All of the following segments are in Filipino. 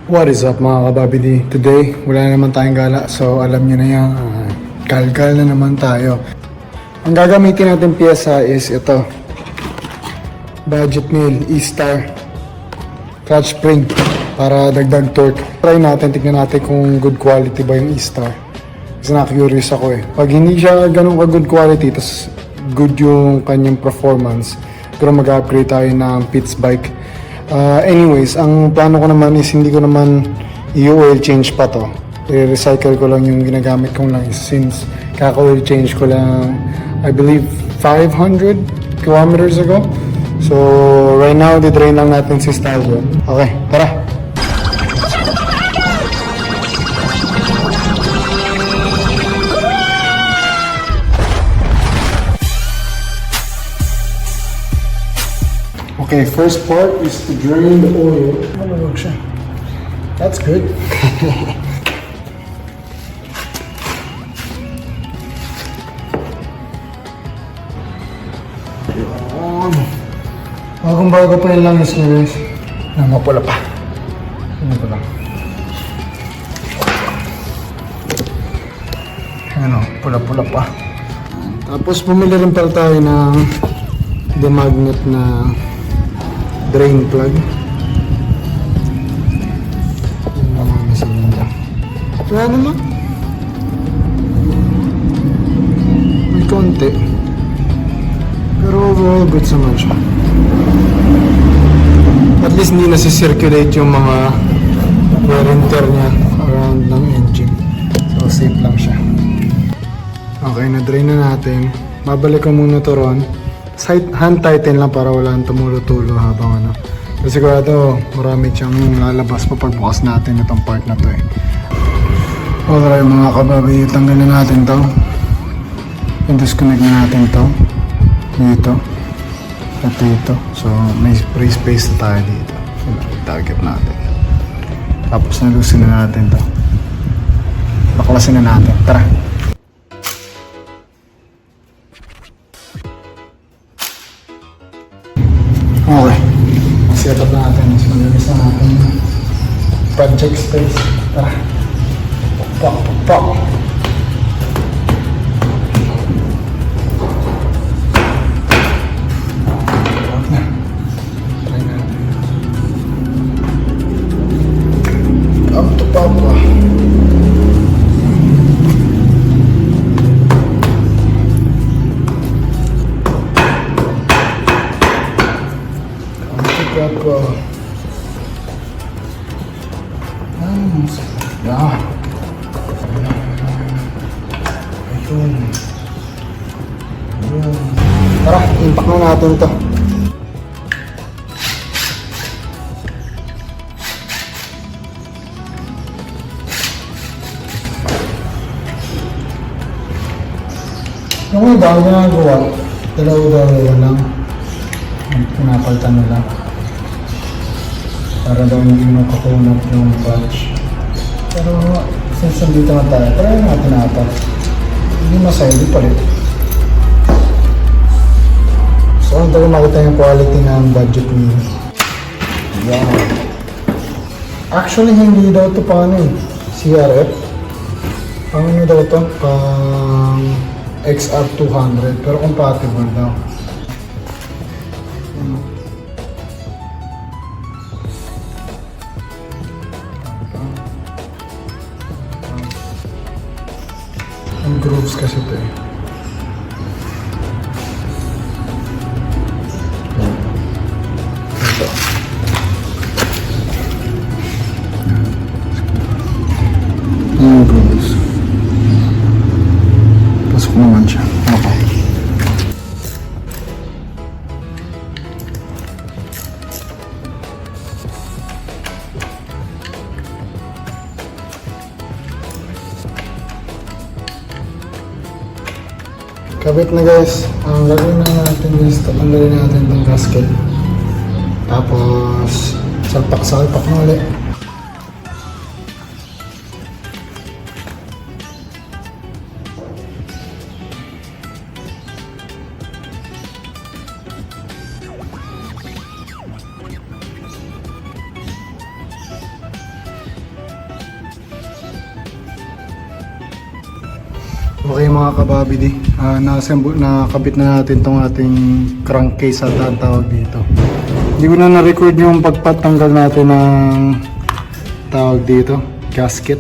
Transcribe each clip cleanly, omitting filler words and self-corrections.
What is up mga kababidi? Today, wala na naman tayong gala. So alam nyo na yan, kalkal na naman tayo. Ang gagamitin natin piyesa is ito. Budget Mill E-Star clutch spring para dagdag torque. Try natin, tignan natin kung good quality ba yung E-Star. Kasi na-curious ako eh. Pag hindi siya ganun ka good quality, tas good yung kanyang performance, pero mag-upgrade tayo ng Pitts bike. Anyways, ang plano ko naman is hindi ko naman i-oil change pa to. I-recycle ko lang yung ginagamit kong lang since kaka-oil change ko lang I believe 500 kilometers ago. So right now, di-drain lang natin si Stallion. Okay, tara! Okay, first part is to drain the oil. Maluwag siya. That's good. Bagong-bago pa yung langis niya, guys. Mapula pa. Ano ko lang. Ano, pula-pula pa. Tapos bumili rin pala tayo ng demagnet na drain plug. Yung mga masilinda. Wala naman. May konti. Pero overall, good naman siya. At least hindi nasi-circulate yung mga wear and tear niya around ng engine. So safe lang siya. Okay, na-drain na natin. Babalik ko muna to ron. Hand tighten lang para wala nang tumulo-tulo habang ano. Kasi sigurado marami siyang lalabas pa pagbukas natin itong part na to eh. Alright mga kababi, tanggalin na natin to. And disconnect na natin to. Dito. At dito. So may free space na tayo dito. So target natin. Tapos nalusin na natin to. Baklasin na natin. Tara! Okay. Set up natin. Mas malinis na natin project space. Tara. Pok, pok, pok. Try natin. Up to papa. Yeah. Ayun. Ayun. Tara, impact na natin to. Yung iba ang ginagawa, dalawa-dalawa lang. Pinapalitan nila. Para daw hindi makakunat yung clutch. Pero since nandito na tayo, try natin na ito. Hindi masaya, hindi palit. So ang tayo makita yung quality ng budget Mill. Yan. Actually hindi daw ito pang ano eh, CRF. Pang ano daw ito? Pang XR200 pero compatible daw. Ang grooves kasi ito eh. Ito. Ang grooves. Pasok naman siya. Okay. Kabit na guys. Ang gagawin na natin is tatanggalin natin itong gasket. Tapos salpak-salpak na ulit. Okay mga kababidi, nakabit na natin tong ating crankcase at ang tawag dito. Hindi ko na na-record yung pagpatanggal natin ng tawag dito, gasket.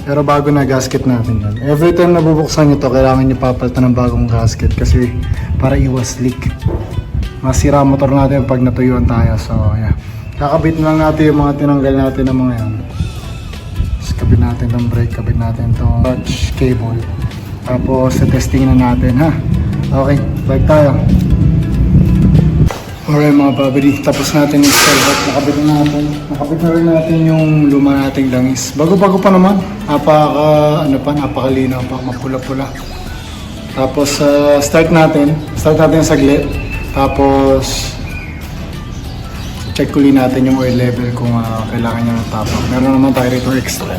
Pero bago na gasket natin yan. Every time na bubuksan nyo to, kailangan nyo papalitan ng bagong gasket kasi para iwas leak. Masira motor natin pag natuyuan tayo. So yeah, kakabit lang natin yung mga tinanggal natin ng mga yan. Kabit natin itong brake, kabit natin itong clutch cable. Tapos, testing na natin, ha? Okay, balik tayo. Alright mga babidi, tapos natin yung start. Nakabit na rin natin yung luma nating langis. Bago-bago pa naman. Napakalinaw pa, mapula-pula. Tapos, start natin saglit. Tapos, check uli natin yung oil level kung kailangan niya ng top up. Meron naman tayo rito extra.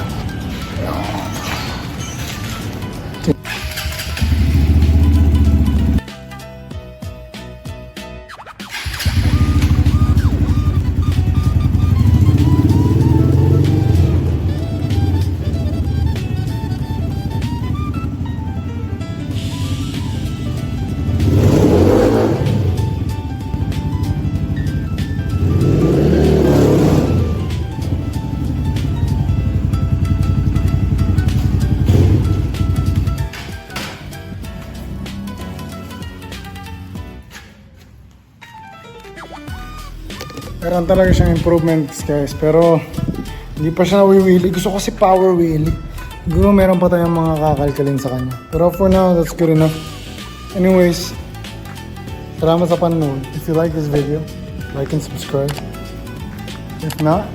Meron talaga siyang improvements guys, pero hindi pa siya nawiwili. Gusto ko kasi power wheelie. Siguro meron pa tayong mga kakalkalin sa kanya. Pero for now, that's good enough. Anyways, salamat sa panonood. If you like this video, like and subscribe. If not,